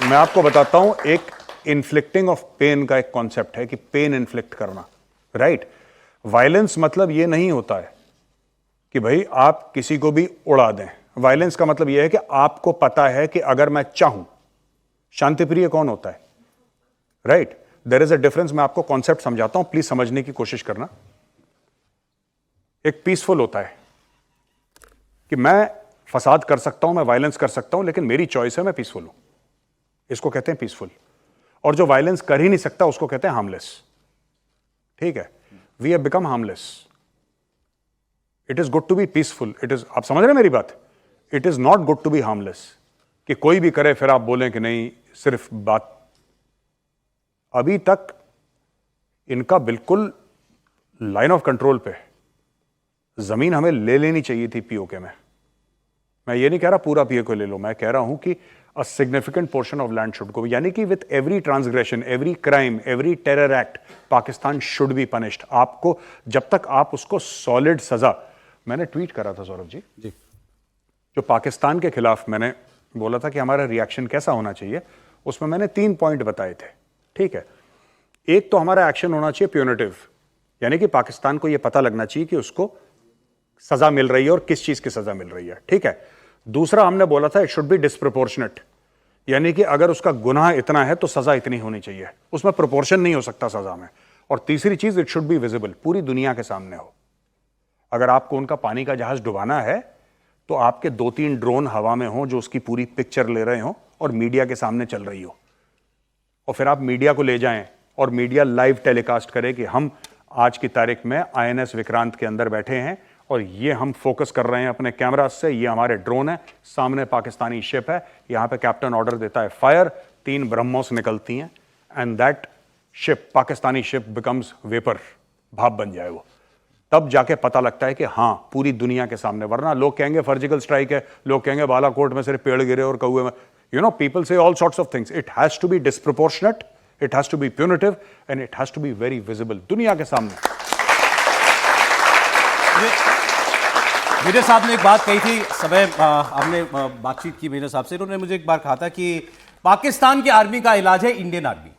मैं आपको बताता हूं, एक इन्फ्लिक्टिंग ऑफ पेन का एक कॉन्सेप्ट है कि पेन इन्फ्लिक्ट करना, राइट। वायलेंस मतलब ये नहीं होता है कि भाई आप किसी को भी उड़ा दें। वायलेंस का मतलब यह है कि आपको पता है कि अगर मैं चाहूं, शांतिप्रिय कौन होता है, right. There is a difference. मैं आपको कॉन्सेप्ट समझाता हूं, प्लीज समझने की कोशिश करना। एक पीसफुल होता है कि मैं फसाद कर सकता हूं, मैं वायलेंस कर सकता हूं, लेकिन मेरी चॉइस है, मैं पीसफुल हूं। इसको कहते हैं पीसफुल। और जो वायलेंस कर ही नहीं सकता उसको कहते हैं हार्मलेस। ठीक है, we have become harmless. It is good to be peaceful. It is, आप समझ रहे हैं मेरी बात? It is not good to be harmless. कि कोई भी करे फिर आप बोलें कि नहीं, सिर्फ बात। अभी तक इनका बिल्कुल लाइन ऑफ कंट्रोल पे जमीन हमें ले लेनी चाहिए थी पीओके में। मैं ये नहीं कह रहा पूरा पीओके ले लो, मैं कह रहा हूं कि a significant portion of land should go, यानी कि with every transgression, every crime, every terror act, Pakistan should be punished. आपको जब तक आप उसको सॉलिड सजा, मैंने ट्वीट करा था सौरभ जी, जो पाकिस्तान के खिलाफ मैंने बोला था कि हमारा रिएक्शन कैसा होना चाहिए, उसमें मैंने 3 पॉइंट बताए थे। ठीक है, एक तो हमारा एक्शन होना चाहिए प्यूनिटिव, यानी कि पाकिस्तान को यह पता लगना चाहिए कि उसको सजा मिल रही है और किस चीज की सजा मिल रही है। ठीक है, दूसरा हमने बोला था इट शुड बी डिस्प्रोपोर्शनेट, यानी कि अगर उसका गुनाह इतना है तो सजा इतनी होनी चाहिए, उसमें प्रोपोर्शन नहीं हो सकता सजा में। और तीसरी चीज, इट शुड बी विजिबल, पूरी दुनिया के सामने हो। अगर आपको उनका पानी का जहाज डुबाना है तो आपके 2-3 ड्रोन हवा में हो जो उसकी पूरी पिक्चर ले रहे हो और मीडिया के सामने चल रही हो, और फिर आप मीडिया को ले जाएं और मीडिया लाइव टेलीकास्ट करे कि हम आज की तारीख में आईएनएस विक्रांत के अंदर बैठे हैं और ये हम फोकस कर रहे हैं अपने कैमरा से, ये हमारे ड्रोन है, सामने पाकिस्तानी शिप है, यहां पे कैप्टन ऑर्डर देता है फायर, 3 ब्रह्मोस निकलती हैं, and that ship, Pakistani ship becomes vapour, भाप बन जाए वो। तब जाके पता लगता है कि हां, पूरी दुनिया के सामने। वरना लोग कहेंगे सर्जिकल स्ट्राइक है, लोग कहेंगे बालाकोट में सिर्फ पेड़ गिरे और कौए में, you know, people say all sorts of things. It has to be disproportionate, it has to be punitive, and it has to be very visible दुनिया के सामने। मेजर साहब ने एक बात कही थी, समय हमने बातचीत की मेजर साहब से, उन्होंने मुझे एक बार कहा था कि पाकिस्तान की आर्मी का इलाज है इंडियन आर्मी।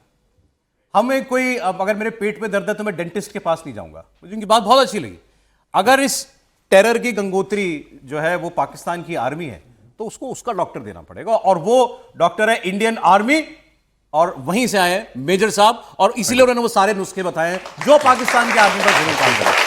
हमें कोई, अगर मेरे पेट में दर्द है तो मैं डेंटिस्ट के पास नहीं जाऊंगा। मुझे उनकी बात बहुत अच्छी लगी। अगर इस टेरर की गंगोत्री जो है वो पाकिस्तान की आर्मी है तो उसको उसका डॉक्टर देना पड़ेगा, और वो डॉक्टर है इंडियन आर्मी, और वहीं से आए मेजर साहब, और इसीलिए उन्होंने वो सारे नुस्खे बताए जो पाकिस्तान की आर्मी पर जुल्म काम कर रहे हैं।